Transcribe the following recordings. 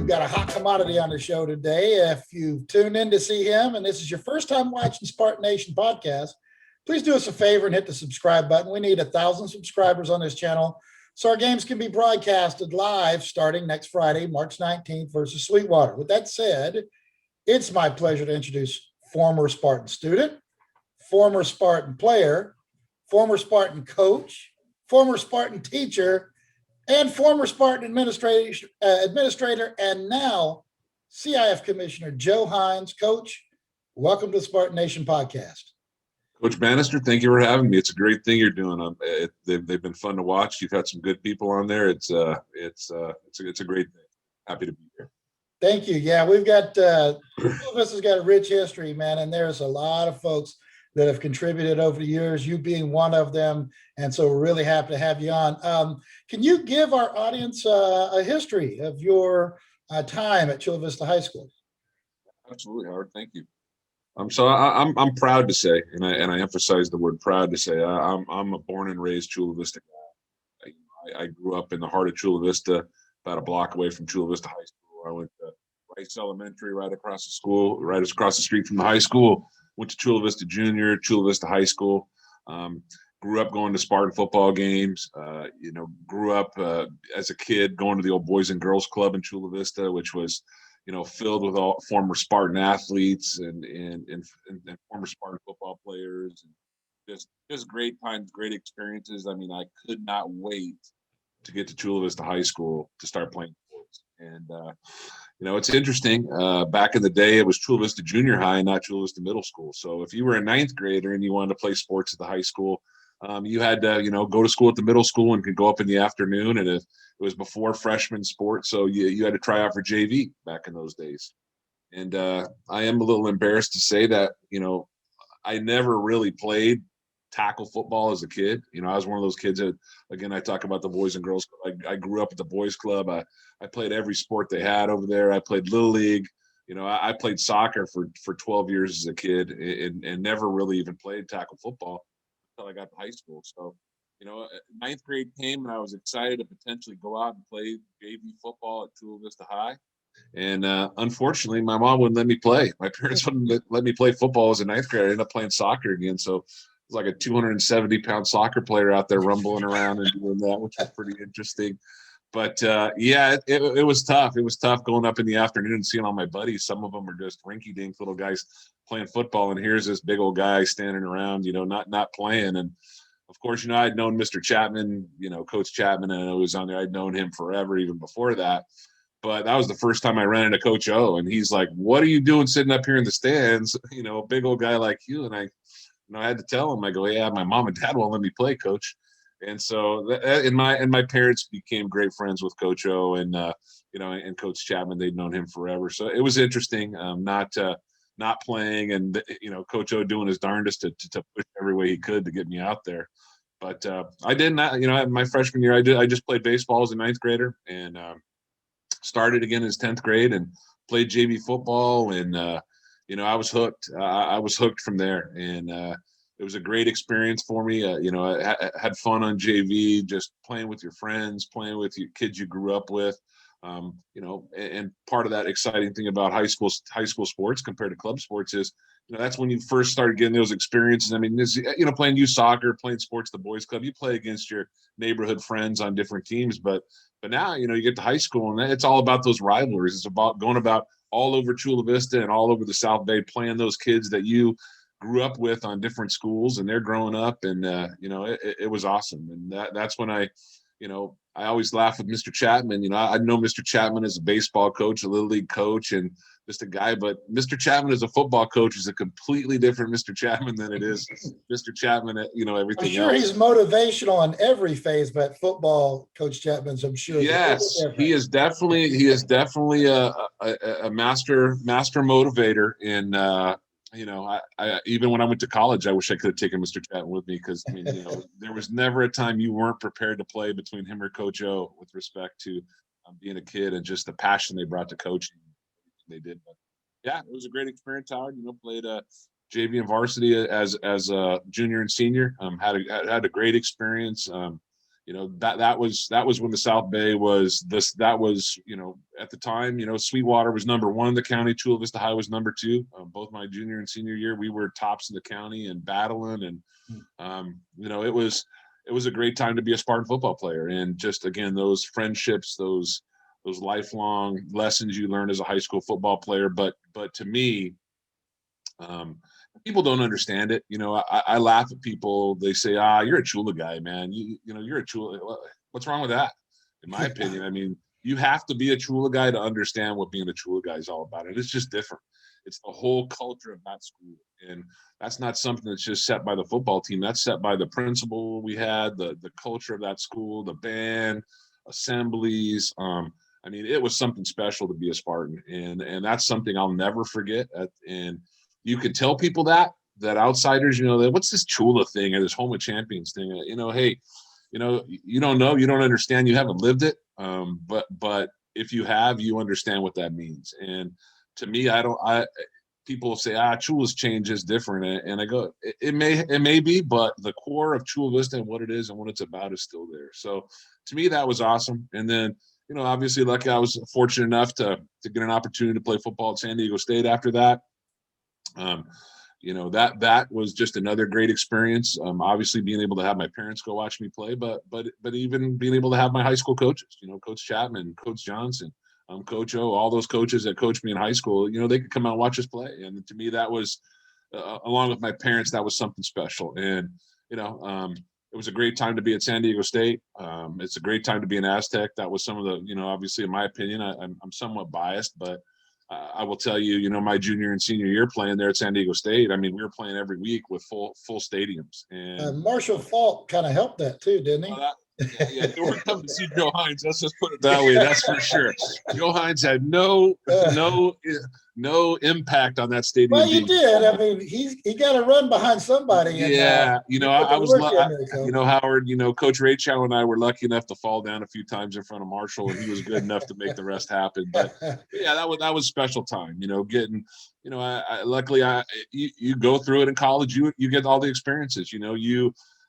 We've got a hot commodity on the show today. If you've tuned in to see him and this is your first time watching Spartan Nation podcast, please do us a favor and hit the subscribe button. We need 1,000 subscribers on this channel so our games can be broadcasted live starting next Friday, March 19th versus Sweetwater. With that said, it's my pleasure to introduce former Spartan student, former Spartan player, former Spartan coach, former Spartan teacher, and former Spartan administrator, and now CIF Commissioner Joe Heinz. Coach, welcome to the Spartan Nation podcast. Coach Bannister, thank you for having me. It's a great thing you're doing. They've been fun to watch. You've had some good people on there. It's a great thing. Happy to be here. Thank you. Yeah, we've got this has got a rich history, man, and there's a lot of folks that have contributed over the years, you being one of them. And so we're really happy to have you on. Can you give our audience a history of your time at Chula Vista High School? Absolutely, Howard. Thank you. So I'm proud to say, and I emphasize the word proud to say, I'm a born and raised Chula Vista guy. I grew up in the heart of Chula Vista, about a block away from Chula Vista High School. I went to Rice Elementary right across the street from the high school. Went to Chula Vista Junior, Chula Vista High School. Grew up going to Spartan football games. Grew up as a kid going to the old Boys and Girls Club in Chula Vista, which was, filled with all former Spartan athletes and former Spartan football players. And just great times, great experiences. I mean, I could not wait to get to Chula Vista High School to start playing sports. And it's interesting. Back in the day, it was Chula Vista Junior High, not Chula Vista Middle School. So if you were a ninth grader and you wanted to play sports at the high school, you had to, go to school at the middle school and could go up in the afternoon. And it was before freshman sports, so you had to try out for JV back in those days. And I am a little embarrassed to say that, I never really played tackle football as a kid. I was one of those kids that, again, I talk about the Boys and Girls Club. I grew up at the Boys Club. I played every sport they had over there. I played Little League. I played soccer for 12 years as a kid and never really even played tackle football until I got to high school. So, ninth grade came and I was excited to potentially go out and play JV football at Chula Vista High. And unfortunately, my mom wouldn't let me play. My parents wouldn't let me play football as a ninth grader. I ended up playing soccer again. So it was like a 270-pound soccer player out there rumbling around and doing that, which was pretty interesting. But it was tough. It was tough going up in the afternoon and seeing all my buddies. Some of them are just rinky-dink little guys playing football, and here's this big old guy standing around, not playing. And of course, I'd known Mr. Chapman, Coach Chapman, and I was on there. I'd known him forever, even before that. But that was the first time I ran into Coach O, and he's like, "What are you doing sitting up here in the stands? A big old guy like you." And I had to tell him, I go, "Yeah, my mom and dad won't let me play, Coach." And so, and my parents became great friends with Coach O and and Coach Chapman. They'd known him forever, so it was interesting. Not playing, and Coach O doing his darndest to push every way he could to get me out there. But I did not. My freshman year, I just played baseball as a ninth grader, and started again as 10th grade and played JV football, and I was hooked. I was hooked from there, and it was a great experience for me. I had fun on JV, just playing with your friends, playing with your kids you grew up with. And part of that exciting thing about high school sports compared to club sports is, that's when you first started getting those experiences. I mean, this, playing youth soccer, playing sports, the boys club, you play against your neighborhood friends on different teams, but now, you get to high school and it's all about those rivalries. It's about going about all over Chula Vista and all over the South Bay, playing those kids that you grew up with on different schools, and they're growing up, and it was awesome. And that's when I always laugh with Mr. Chapman. I know Mr. Chapman as a baseball coach, a Little League coach, and just a guy, but Mr. Chapman as a football coach is a completely different Mr. Chapman than it is Mr. Chapman at, everything I'm sure else. He's motivational on every phase, but football, Coach Chapman's, I'm sure. Yes, he is definitely a master motivator. And I even when I went to college, I wish I could have taken Mr. Chapman with me, because there was never a time you weren't prepared to play between him or Coach O with respect to being a kid and just the passion they brought to coaching. They did, but yeah, it was a great experience. Howard, played JV and varsity as a junior and senior. Had a great experience. that was when the South Bay was this. That was at the time, Sweetwater was number one in the county. Chula Vista High was number two. Both my junior and senior year, we were tops in the county and battling. And it was a great time to be a Spartan football player. And just again, those friendships, those lifelong lessons you learn as a high school football player. But to me, people don't understand it. I laugh at people. They say, you're a Chula guy, man. You're a Chula. What's wrong with that? In my opinion, I mean, you have to be a Chula guy to understand what being a Chula guy is all about. And it's just different. It's the whole culture of that school. And that's not something that's just set by the football team. That's set by the principal we had, the culture of that school, the band, assemblies. I mean, it was something special to be a Spartan. And that's something I'll never forget. And you could tell people that outsiders, what's this Chula thing or this Home of Champions thing? Hey, you don't know, you don't understand, you haven't lived it. But if you have, you understand what that means. And to me, people say, Chula's change is different. And I go, it may be, but the core of Chula Vista and what it is and what it's about is still there. So to me, that was awesome. And then, obviously, lucky I was fortunate enough to get an opportunity to play football at San Diego State after that. That was just another great experience. Obviously being able to have my parents go watch me play, but even being able to have my high school coaches, Coach Chapman, Coach Johnson, Coach O, all those coaches that coached me in high school, they could come out and watch us play. And to me, that was, along with my parents, that was something special. And, it was a great time to be at San Diego State. It's a great time to be an Aztec. That was some of the, obviously in my opinion, I'm somewhat biased, but I will tell you, my junior and senior year playing there at San Diego State, I mean, we were playing every week with full stadiums. And Marshall Faulk kind of helped that too, didn't he? Yeah, we're coming to see Joe Heinz. Let's just put it that way. That's for sure. Joe Heinz had no impact on that stadium. Well, you did. I mean, he got to run behind somebody. Yeah, I was, Howard. Coach Rachel and I were lucky enough to fall down a few times in front of Marshall, and he was good enough to make the rest happen. But yeah, that was special time. Getting, luckily, you go through it in college. You get all the experiences.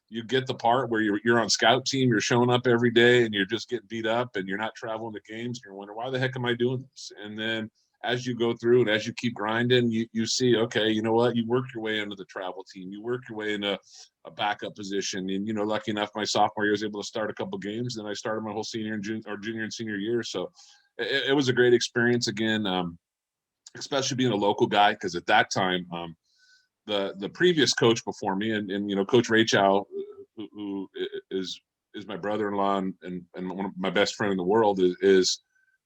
You get the part where you're on scout team, you're showing up every day and you're just getting beat up and you're not traveling to games and you're wondering, why the heck am I doing this? And then as you go through and as you keep grinding, you see, okay, you know what? You work your way into the travel team. You work your way into a backup position. And, lucky enough, my sophomore year, I was able to start a couple games. Then I started my whole junior and senior year. So it was a great experience again, especially being a local guy. Because at that time, the previous coach before me and Coach Rachel, who is my brother-in-law and one of my best friend in the world, is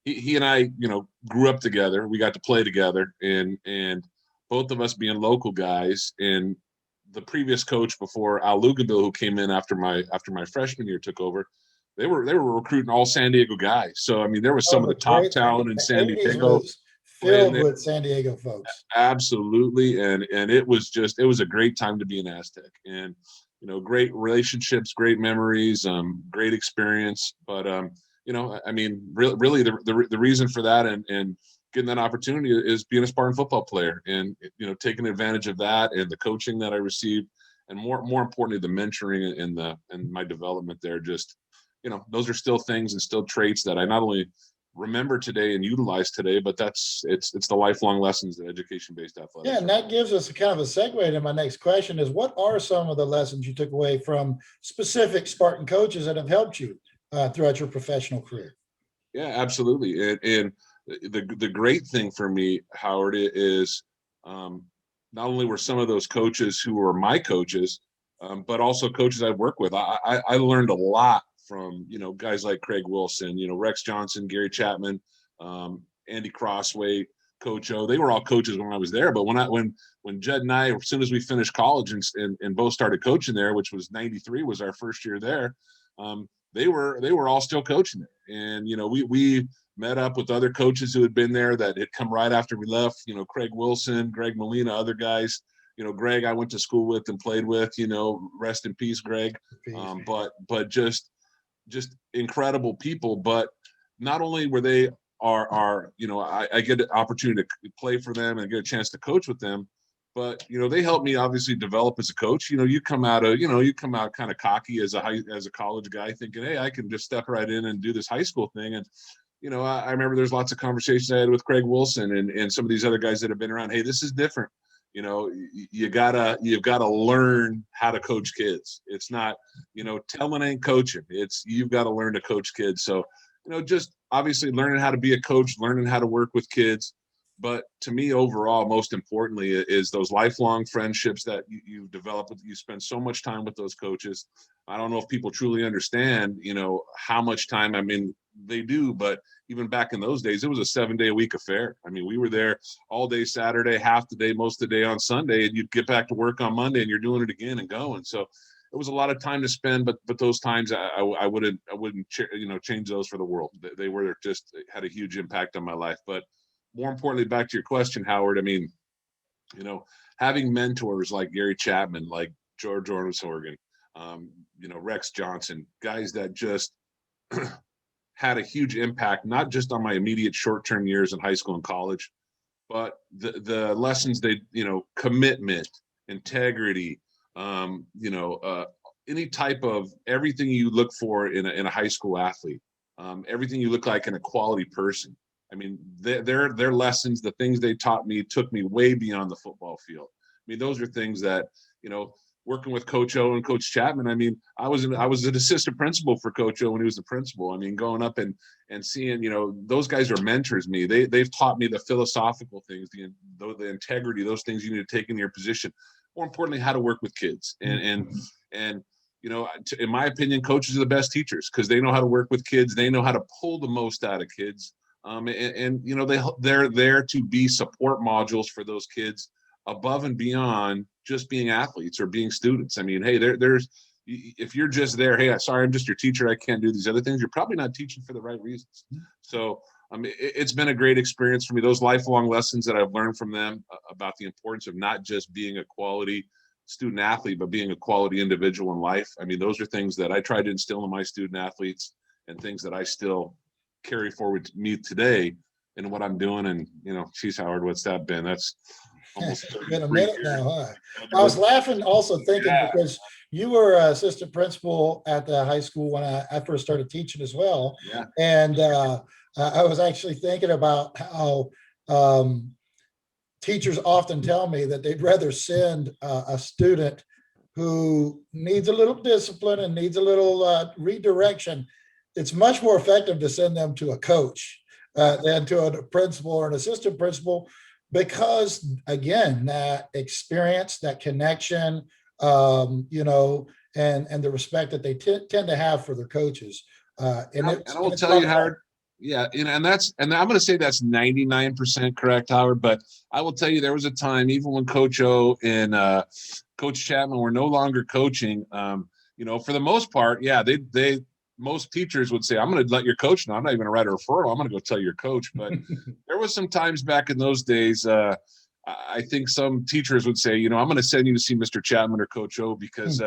he and I grew up together. We got to play together and both of us being local guys. And the previous coach before Al Lugabill, who came in after my freshman year, took over, they were recruiting all San Diego guys. So I mean, there was some of the top talent in San Diego. Filled with San Diego folks. Absolutely. And it was a great time to be an Aztec, and, great relationships, great memories, great experience. But, I mean, really the reason for that and getting that opportunity is being a Spartan football player and, taking advantage of that and the coaching that I received, and more importantly, the mentoring and my development there. Just, those are still things and still traits that I not only remember today and utilize today, but it's the lifelong lessons that education-based athletics. Yeah, and that gives us a kind of a segue to my next question is, what are some of the lessons you took away from specific Spartan coaches that have helped you throughout your professional career? Yeah, absolutely. And the great thing for me, Howard, is not only were some of those coaches who were my coaches, but also coaches I work with. I learned a lot from, guys like Craig Wilson, Rex Johnson, Gary Chapman, Andy Crossway, Coach O. They were all coaches when I was there. But when Judd and I, as soon as we finished college and both started coaching there, which was 93 was our first year there, they were all still coaching there. And, we met up with other coaches who had been there that had come right after we left, Craig Wilson, Greg Molina, other guys. Greg I went to school with and played with, rest in peace, Greg. But just incredible people. But not only were they I get an opportunity to play for them and get a chance to coach with them, but they helped me obviously develop as a coach. You come out kind of cocky as a college guy, thinking, hey, I can just step right in and do this high school thing. And I remember there's lots of conversations I had with Craig Wilson and some of these other guys that have been around. Hey, this is different. You've got to learn how to coach kids. It's not, telling ain't coaching. It's, you've got to learn to coach kids. So, just obviously learning how to be a coach, learning how to work with kids. But to me, overall, most importantly, is those lifelong friendships that you develop. You spend so much time with those coaches. I don't know if people truly understand, how much time, I mean, they do, but even back in those days, it was a 7-day-a-week affair. I mean, we were there all day Saturday, half the day, most of the day on Sunday, and you'd get back to work on Monday and you're doing it again and going. So it was a lot of time to spend, but those times I wouldn't change those for the world. They were just had a huge impact on my life. But more importantly, back to your question, Howard, I mean, having mentors like Gary Chapman, like George Ornshorgan, Rex Johnson, guys that just had a huge impact, not just on my immediate short-term years in high school and college, but the lessons they, commitment, integrity, any type of everything you look for in a high school athlete, everything you look like in a quality person. I mean, their lessons, the things they taught me took me way beyond the football field. I mean, those are things that, working with Coach O and Coach Chapman. I mean, I was an assistant principal for Coach O when he was the principal. I mean, going up and seeing, those guys are mentors me. They've taught me the philosophical things, the integrity, those things you need to take in your position. More importantly, how to work with kids. And in my opinion, coaches are the best teachers because they know how to work with kids. They know how to pull the most out of kids. They're there to be support modules for those kids above and beyond just being athletes or being students. I mean, hey, there's if you're just there, hey, sorry, I'm just your teacher, I can't do these other things, you're probably not teaching for the right reasons. So it's been a great experience for me. Those lifelong lessons that I've learned from them about the importance of not just being a quality student athlete, but being a quality individual in life. I mean, those are things that I try to instill in my student athletes and things that I still carry forward to me today in what I'm doing. And, geez, Howard, what's that been? That's almost been a minute now, huh? I was laughing also thinking because you were assistant principal at the high school when I first started teaching as well. Yeah. And I was actually thinking about how teachers often tell me that they'd rather send a student who needs a little discipline and needs a little redirection. It's much more effective to send them to a coach than to a principal or an assistant principal, because again, that experience, that connection, and the respect that they tend to have for their coaches. And I will tell you, Howard, yeah, and I'm going to say that's 99% correct, Howard, but I will tell you there was a time, even when Coach O and Coach Chapman were no longer coaching, for the most part, yeah, most teachers would say, I'm going to let your coach know. I'm not even going to write a referral. I'm going to go tell your coach. But there was some times back in those days, I think some teachers would say, I'm going to send you to see Mr. Chapman or Coach O, because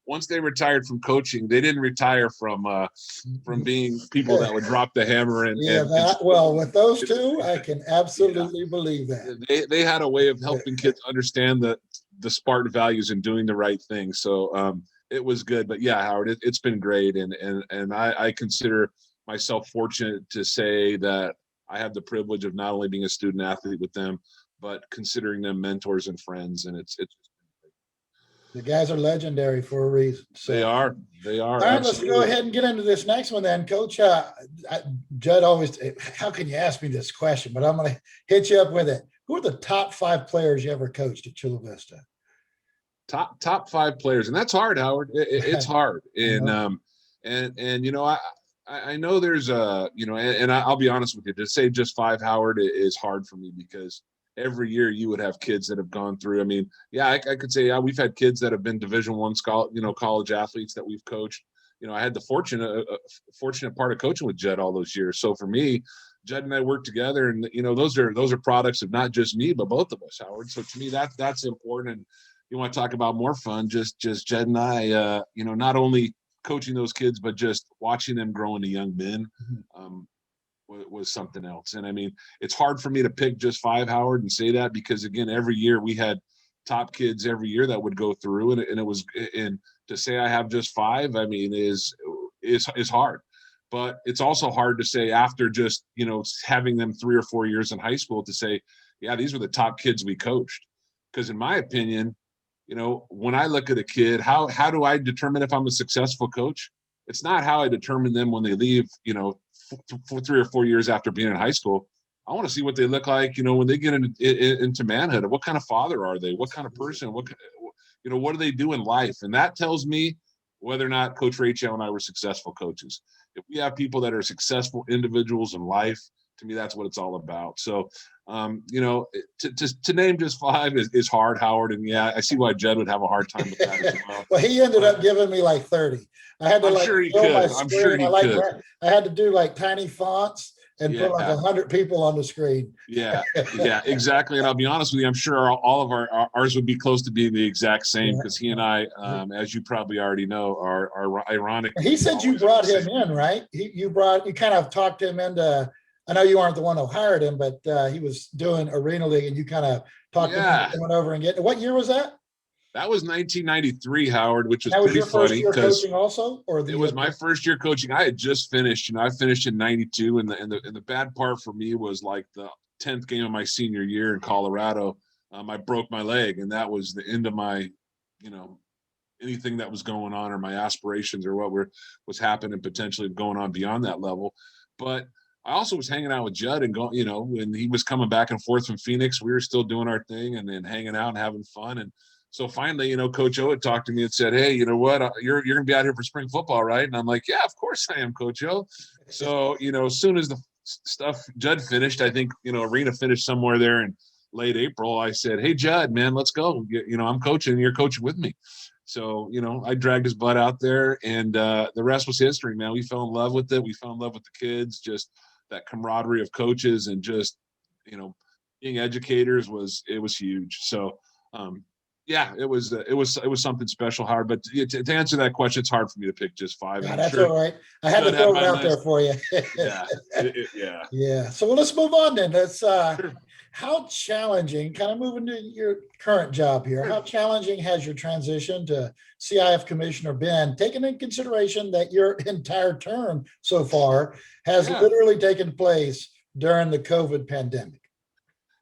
once they retired from coaching, they didn't retire from being people that would drop the hammer. With those two, I can absolutely believe that. They had a way of helping kids understand the Spartan values and doing the right thing. So it was good. But yeah, Howard, it's been great. And I consider myself fortunate to say that I have the privilege of not only being a student athlete with them, but considering them mentors and friends. And it's the guys are legendary for a reason. So. They are. All right, absolutely. Let's go ahead and get into this next one then. Coach, Judd always, how can you ask me this question? But I'm going to hit you up with it. Who are the top 5 players you ever coached at Chula Vista? Top 5 players, and that's hard, Howard. It's hard, and I know there's and I'll be honest with you, to say just 5, Howard, is hard for me, because every year you would have kids that have gone through. I mean, yeah, I could say we've had kids that have been Division I college athletes that we've coached. I had the fortunate part of coaching with Judd all those years. So for me, Judd and I worked together, and those are products of not just me, but both of us, Howard. So to me, that's important. And you want to talk about more fun, just Judd and I, not only coaching those kids, but just watching them grow into young men was something else. And I mean, it's hard for me to pick just 5, Howard, and say that, because again, every year we had top kids every year that would go through, and it was, and to say I have just 5, I mean, is hard. But it's also hard to say after just, having them 3 or 4 years in high school to say, yeah, these were the top kids we coached. Because in my opinion, when I look at a kid, how do I determine if I'm a successful coach? It's not how I determine them when they leave, 3 or 4 years after being in high school. I want to see what they look like, when they get into manhood. What kind of father are they? What kind of person? What do they do in life? And that tells me whether or not Coach Rachel and I were successful coaches. If we have people that are successful individuals in life, to me, that's what it's all about. So, to name just 5 is hard, Howard. And yeah, I see why Jed would have a hard time with that as well. Well, he ended up giving me like 30. I had to I'm sure he could. I'm sure he could. I had to do like tiny fonts and put like 100 people on the screen. Yeah, exactly. And I'll be honest with you, I'm sure all of ours would be close to being the exact same, because he and I, as you probably already know, are ironic. He said you brought him in, right? You kind of talked him into. I know you aren't the one who hired him, but he was doing Arena League, and you kind of talked him into coming over and getting. What year was that? That was 1993, Howard, which was pretty funny. That was your first year coaching also? Or it was my first year coaching. I had just finished. I finished in 92, and the bad part for me was like the 10th game of my senior year in Colorado. I broke my leg, and that was the end of my, anything that was going on, or my aspirations, or what was happening, potentially going on beyond that level. But I also was hanging out with Judd and going, when he was coming back and forth from Phoenix, we were still doing our thing and then hanging out and having fun. And so finally, Coach O had talked to me and said, hey, you know what, you're going to be out here for spring football, right? And I'm like, yeah, of course I am, Coach O. So, as soon as the stuff Judd finished, I think, Arena finished somewhere there in late April, I said, hey, Judd, man, let's go. I'm coaching, you're coaching with me. So, I dragged his butt out there, and the rest was history, man. We fell in love with it. We fell in love with the kids, just that camaraderie of coaches, and just, being educators was huge. So, it was something special, Howard. But to answer that question, it's hard for me to pick just 5. Yeah, that's all right. I had to throw it out there for you. Yeah. Yeah. So let's move on then. Let's. How challenging? Kind of moving to your current job here. How challenging has your transition to CIF Commissioner been, taking into consideration that your entire term so far has literally taken place during the COVID pandemic?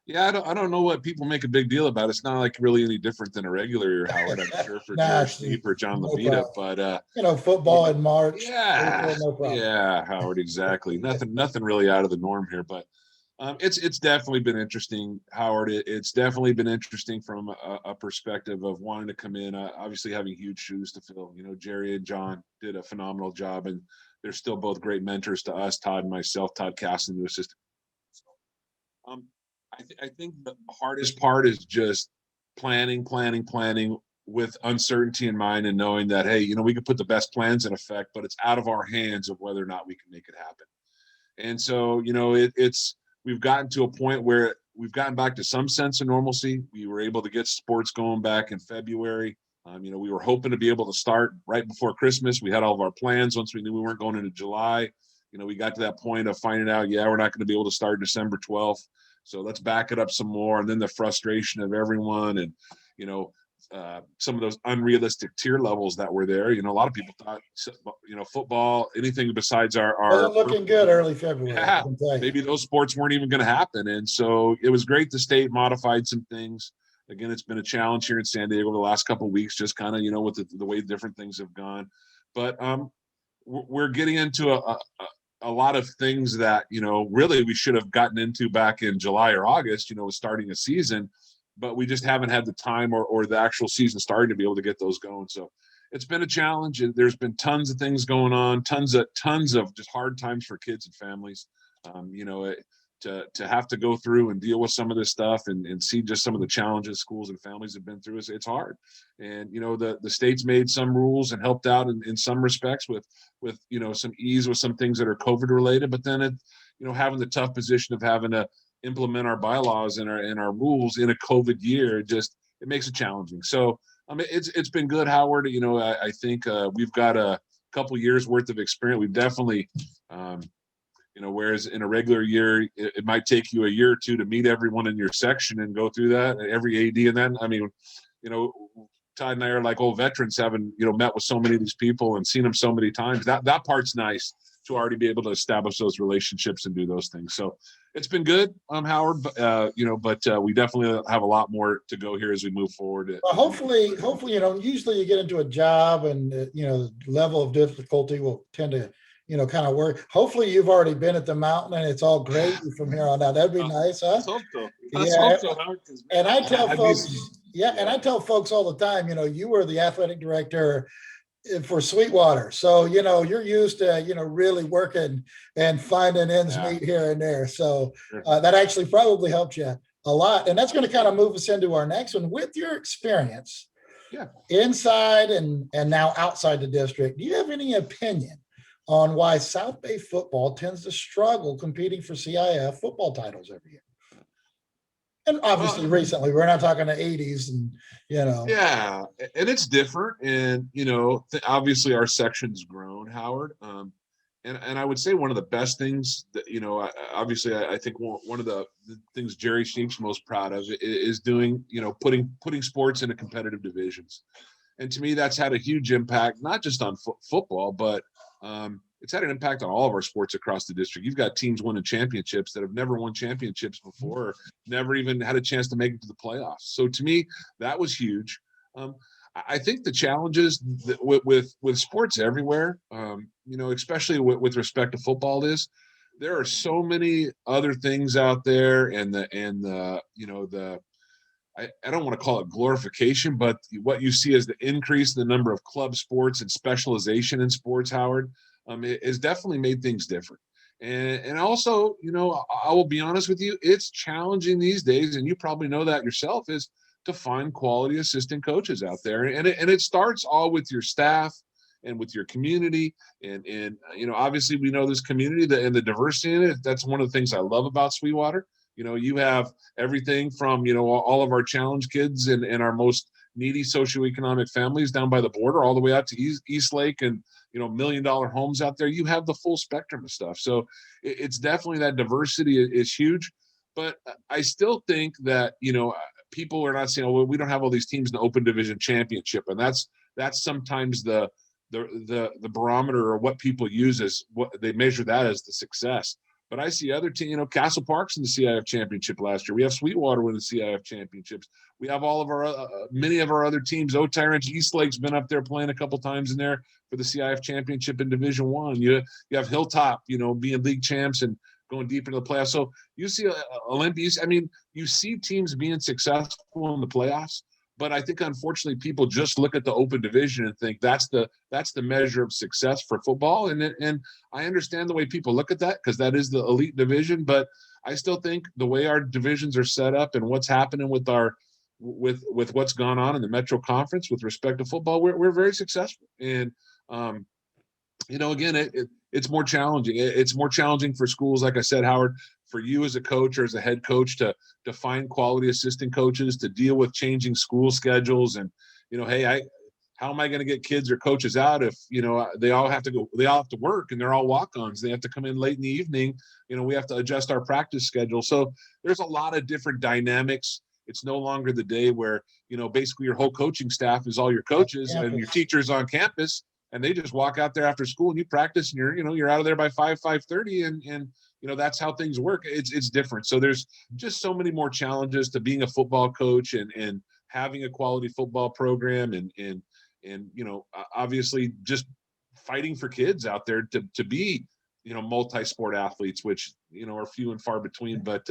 Yeah, I don't know what people make a big deal about. It's not like really any different than a regular year, Howard. I'm sure for George Steep or John Labita, but football in March. Yeah, Howard, exactly. Nothing really out of the norm here, but it's definitely been interesting, Howard. It's definitely been interesting from a perspective of wanting to come in, obviously having huge shoes to fill. Jerry and John did a phenomenal job, and they're still both great mentors to us, Todd and myself. Todd Caston, the assistant. I think the hardest part is just planning with uncertainty in mind, and knowing that, hey, we could put the best plans in effect, but it's out of our hands of whether or not we can make it happen. And so, we've gotten to a point where we've gotten back to some sense of normalcy. We were able to get sports going back in February. We were hoping to be able to start right before Christmas. We had all of our plans once we knew we weren't going into July. We got to that point of finding out, we're not going to be able to start December 12th. So let's back it up some more. And then the frustration of everyone, and, some of those unrealistic tier levels that were there. A lot of people thought, football, anything besides our wasn't looking good early February. Yeah, maybe those sports weren't even going to happen. And so it was great the state modified some things. Again, it's been a challenge here in San Diego the last couple of weeks, just kind of, with the way different things have gone. But we're getting into a lot of things that, really we should have gotten into back in July or August, starting a season, but we just haven't had the time or the actual season starting to be able to get those going. So it's been a challenge, and there's been tons of things going on, tons of just hard times for kids and families. To have to go through and deal with some of this stuff and see just some of the challenges schools and families have been through, it's hard. And, the state's made some rules and helped out in some respects with some ease with some things that are COVID related, but then having the tough position of having to implement our bylaws and our rules in a COVID year, it makes it challenging. So, it's been good, Howard. I think we've got a couple years worth of experience. We've definitely, Whereas in a regular year, it might take you a year or two to meet everyone in your section and go through that, and every AD. And then, I mean, Todd and I are like old veterans, having, met with so many of these people and seen them so many times. That part's nice, to already be able to establish those relationships and do those things. So it's been good, Howard, but we definitely have a lot more to go here as we move forward. Well, hopefully, usually you get into a job and, the level of difficulty will tend to, kind of work. Hopefully you've already been at the mountain and it's all gravy from here on out. That'd be nice, huh? Let's hope so. Howard, and I tell folks, and I tell folks all the time, you were the athletic director for Sweetwater. So, you're used to, really working and finding ends meet here and there. So that actually probably helped you a lot. And that's going to kind of move us into our next one. With your experience inside and now outside the district, do you have any opinion on why South Bay football tends to struggle competing for CIF football titles every year? And obviously recently, we're not talking the 80s and, Yeah, and it's different. And, obviously our section's grown, Howard. And I would say one of the best things that, obviously I think one of the things Jerry Sheik's most proud of is doing, putting sports into competitive divisions. And to me, that's had a huge impact, not just on football, but it's had an impact on all of our sports across the district. You've got teams winning championships that have never won championships before, or never even had a chance to make it to the playoffs. So to me, that was huge. I think the challenges with sports everywhere, especially with respect to football, is there are so many other things out there, and I don't want to call it glorification, but what you see as the increase in the number of club sports and specialization in sports, Howard, it has definitely made things different. And also, I will be honest with you, it's challenging these days, and you probably know that yourself, is to find quality assistant coaches out there. And it starts all with your staff and with your community. And obviously we know this community and the diversity in it. That's one of the things I love about Sweetwater. You have everything from, all of our challenge kids and our most needy socioeconomic families down by the border, all the way out to East Lake and, $1 million homes out there. You have the full spectrum of stuff. So it's definitely, that diversity is huge. But I still think that, people are not saying, oh, well, we don't have all these teams in the open division championship. And that's sometimes the barometer, or what people use as what they measure that as the success. But I see other teams, Castle Park's in the CIF championship last year. We have Sweetwater with the CIF championships. We have all of our, many of our other teams. Tyrant, East Lake's been up there playing a couple times in there for the CIF championship in Division I. You have Hilltop, being league champs and going deep into the playoffs. So you see Olympians. I mean, you see teams being successful in the playoffs. But I think, unfortunately, people just look at the open division and think that's the measure of success for football. And I understand the way people look at that, because that is the elite division. But I still think the way our divisions are set up and what's happening with what's gone on in the Metro Conference with respect to football, we're very successful. And again, it's more challenging. It's more challenging for schools, like I said, Howard, for you as a coach or as a head coach to find quality assistant coaches, to deal with changing school schedules. And, hey, how am I going to get kids or coaches out if, they all have to work and they're all walk-ons. They have to come in late in the evening. We have to adjust our practice schedule. So there's a lot of different dynamics. It's no longer the day where, basically your whole coaching staff is all your coaches and your teachers on campus, and they just walk out there after school and you practice and you're out of there by 5:30 and that's how things work. It's different. So there's just so many more challenges to being a football coach and having a quality football program and obviously just fighting for kids out there to be, multi-sport athletes, which, are few and far between. But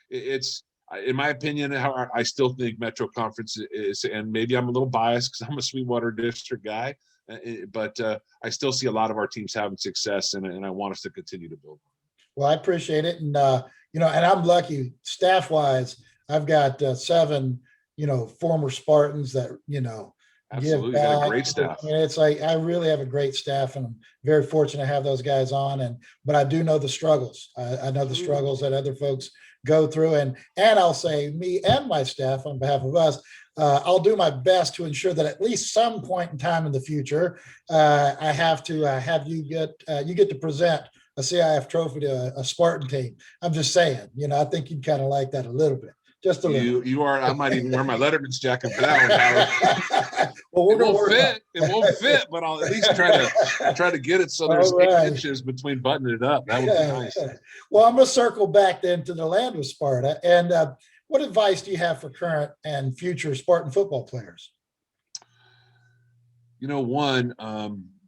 it's, in my opinion, how I still think Metro Conference is, and maybe I'm a little biased because I'm a Sweetwater District guy, but I still see a lot of our teams having success, and I want us to continue to build. Well, I appreciate it. And, and I'm lucky staff-wise. I've got 7, former Spartans that, Absolutely, got a great staff. I mean, it's like I really have a great staff, and I'm very fortunate to have those guys on. But I do know the struggles. I know the struggles that other folks go through, and I'll say, me and my staff, on behalf of us, I'll do my best to ensure that at least some point in time in the future, I have to have you get to present a CIF trophy to a Spartan team. I'm just saying, I think you'd kind of like that a little bit. Just a little. You are. I might even wear my Letterman's jacket for that one, Howard. Well, It won't fit. It won't fit, but I'll at least try to get it so there's All right. 8 inches between buttoning it up. That would be nice. Well, I'm going to circle back then to the land of Sparta. And what advice do you have for current and future Spartan football players? One,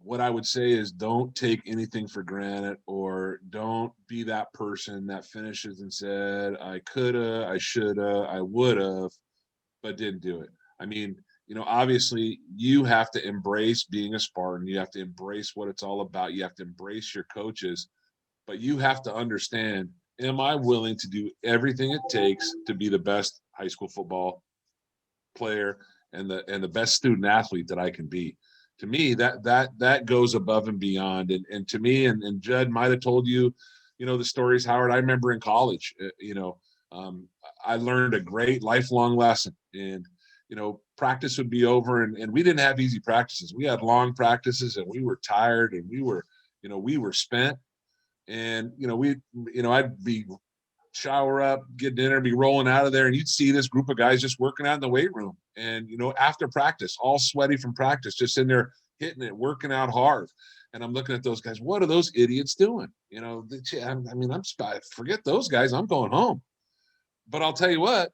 what I would say is don't take anything for granted, or don't be that person that finishes and said, I coulda, I shoulda, I woulda, but didn't do it. I mean, obviously you have to embrace being a Spartan. You have to embrace what it's all about. You have to embrace your coaches, but you have to understand, am I willing to do everything it takes to be the best high school football player and the best student athlete that I can be? To me, that goes above and beyond. And to me, and Judd might have told you, the stories, Howard. I remember in college, I learned a great lifelong lesson. And, practice would be over, and we didn't have easy practices. We had long practices, and we were tired, and we were spent. And, I'd be shower up, get dinner, be rolling out of there, and you'd see this group of guys just working out in the weight room. And, after practice, all sweaty from practice, just in there hitting it, working out hard. And I'm looking at those guys. What are those idiots doing? Forget those guys. I'm going home. But I'll tell you what,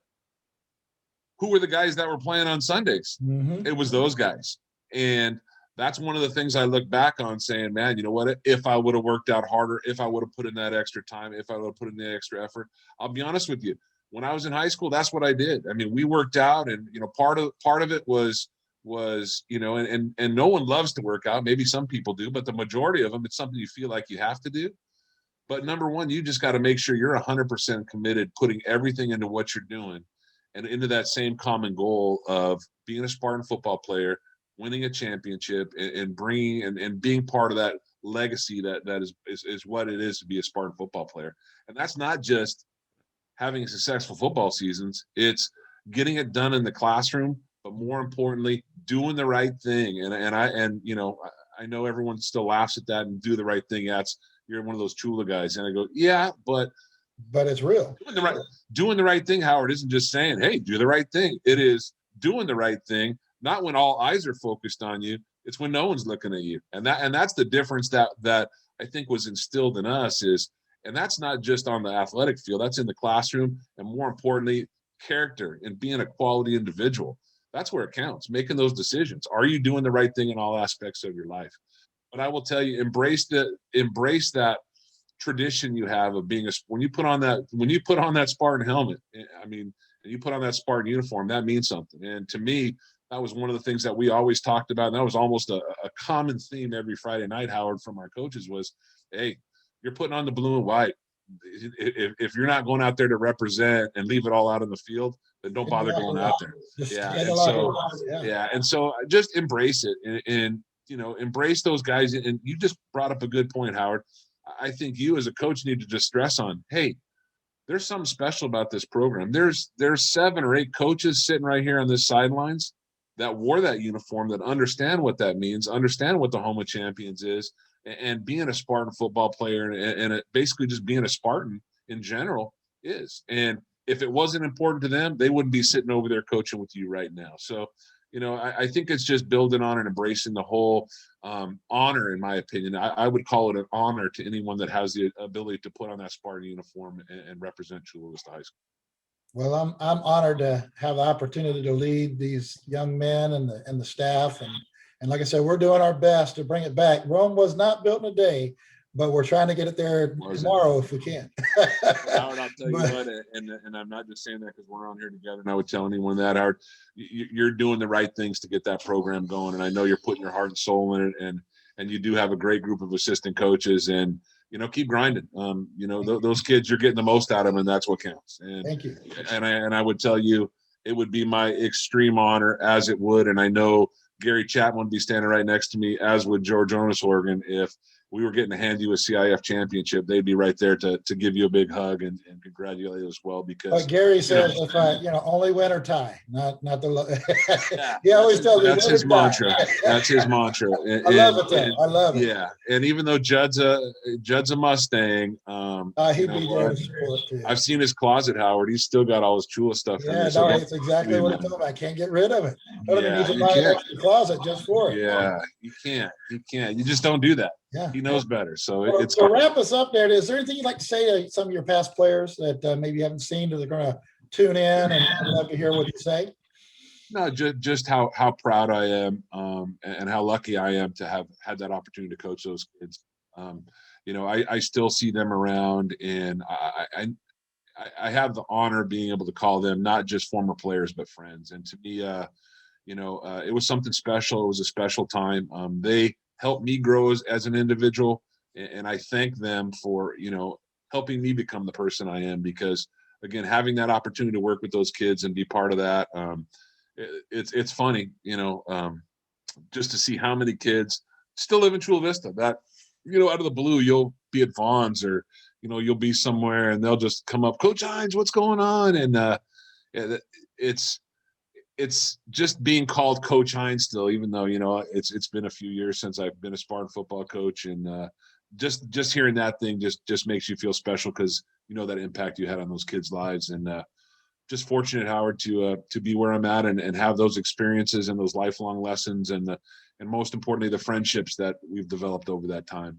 who were the guys that were playing on Sundays? Mm-hmm. It was those guys. And that's one of the things I look back on saying, man, you know what? If I would have worked out harder, if I would have put in that extra time, if I would have put in the extra effort, I'll be honest with you. When I was in high school, that's what I did. I mean, we worked out, and part of it was and no one loves to work out. Maybe some people do, but the majority of them, it's something you feel like you have to do. But number one, you just got to make sure you're 100% committed, putting everything into what you're doing, and into that same common goal of being a Spartan football player, winning a championship, and bringing and being part of that legacy that is what it is to be a Spartan football player. And that's not just having successful football seasons. It's getting it done in the classroom, but more importantly, doing the right thing. I know everyone still laughs at that and do the right thing. You're one of those Chula guys. And I go, yeah, but it's real. Doing the right thing, Howard, isn't just saying, hey, do the right thing. It is doing the right thing, not when all eyes are focused on you. It's when no one's looking at you. And that's the difference that I think was instilled in us is, and that's not just on the athletic field, that's in the classroom, and more importantly, character and being a quality individual. That's where it counts, making those decisions. Are you doing the right thing in all aspects of your life? But I will tell you, embrace that tradition you have of being when you put on that Spartan helmet, and you put on that Spartan uniform, that means something. And to me, that was one of the things that we always talked about. And that was almost a common theme every Friday night, Howard, from our coaches was, hey, you're putting on the blue and white. If you're not going out there to represent and leave it all out in the field, then don't bother going out there. And so just embrace it and embrace those guys. And you just brought up a good point, Howard. I think you as a coach need to just stress on, hey, there's something special about this program. There's 7 or 8 coaches sitting right here on this sidelines that wore that uniform, that understand what that means, understand what the home of champions is, and being a Spartan football player and it basically just being a Spartan in general is. And if it wasn't important to them, they wouldn't be sitting over there coaching with you right now. So, I think it's just building on and embracing the whole honor, in my opinion. I would call it an honor to anyone that has the ability to put on that Spartan uniform and represent Chula Vista High School. Well, I'm honored to have the opportunity to lead these young men and the staff. And like I said, we're doing our best to bring it back. Rome was not built in a day, but we're trying to get it there tomorrow if we can. Howard, I'll tell you what, and I'm not just saying that because we're on here together, and I would tell anyone that, Howard, you're doing the right things to get that program going. And I know you're putting your heart and soul in it, and you do have a great group of assistant coaches, and keep grinding. Those kids, you're getting the most out of them, and that's what counts. And thank you. And I would tell you, it would be my extreme honor, as it would, and I know Gary Chapman would be standing right next to me, as would George Jonas Horgan, if we were getting to hand you a CIF championship, they'd be right there to give you a big hug and congratulate you as well. Because But Gary says, if I, only win or tie, not the. yeah, he always tells me that's his mantra. That's his mantra. I love it though. I love it. Yeah, and even though Judd's a Mustang, he'd be there to support too. I've seen his closet, Howard. He's still got all his Chula stuff in there. No, it's exactly what I'm talking about. I can't get rid of it. I need to buy an extra closet just for it. Yeah, you can't. You just don't do that. Yeah, he knows better. So it's to wrap us up there. Is there anything you'd like to say to some of your past players that maybe you haven't seen, that they're going to tune in and love to hear what you say? No, just how proud I am, and how lucky I am to have had that opportunity to coach those kids. I still see them around, and I have the honor of being able to call them not just former players but friends. And to me, it was something special. It was a special time. They helped me grow as an individual, and I thank them for helping me become the person I am. Because again, having that opportunity to work with those kids and be part of that, it's funny, just to see how many kids still live in Chula Vista that out of the blue you'll be at Vaughn's or you'll be somewhere and they'll just come up, Coach Heinz, what's going on? And it's just being called Coach Heinz still, even though it's been a few years since I've been a Spartan football coach, and just hearing that thing just makes you feel special, because that impact you had on those kids' lives. And just fortunate, Howard, to be where I'm at and have those experiences and those lifelong lessons, and most importantly the friendships that we've developed over that time.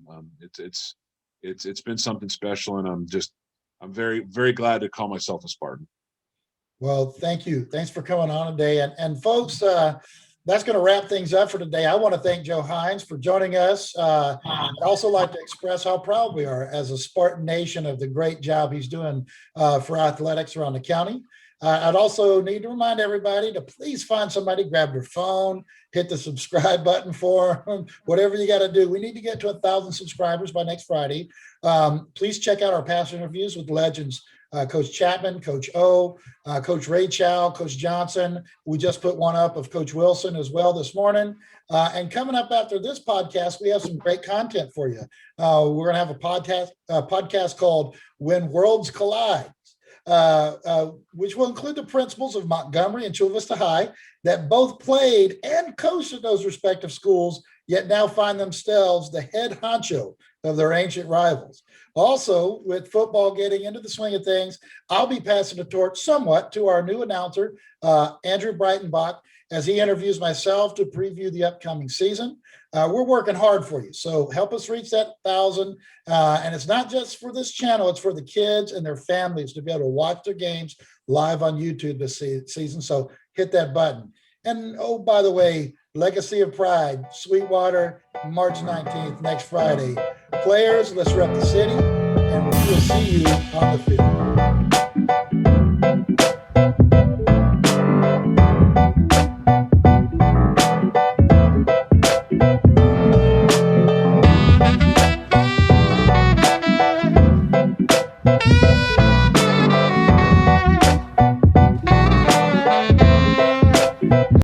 It's been something special, and I'm very, very glad to call myself a Spartan. Well, thank you. Thanks for coming on today. And folks, that's going to wrap things up for today. I want to thank Joe Heinz for joining us. I'd also like to express how proud we are as a Spartan Nation of the great job he's doing for athletics around the county. I'd also need to remind everybody to please find somebody, grab their phone, hit the subscribe button for them, whatever you got to do. We need to get to 1,000 subscribers by next Friday. Please check out our past interviews with legends. Coach Chapman, Coach O, Coach Ray Chow, Coach Johnson. We just put one up of Coach Wilson as well this morning. And coming up after this podcast, we have some great content for you. We're going to have a podcast called When Worlds Collide, which will include the principals of Montgomery and Chula Vista High that both played and coached at those respective schools, yet now find themselves the head honcho of their ancient rivals. Also, with football getting into the swing of things, I'll be passing the torch somewhat to our new announcer, Andrew Breitenbach, as he interviews myself to preview the upcoming season. We're working hard for you, so help us reach that 1,000. And it's not just for this channel, it's for the kids and their families to be able to watch their games live on YouTube this season. So hit that button. And oh, by the way, Legacy of Pride, Sweetwater, March 19th, next Friday. Players, let's rep the city, and we will see you on the field.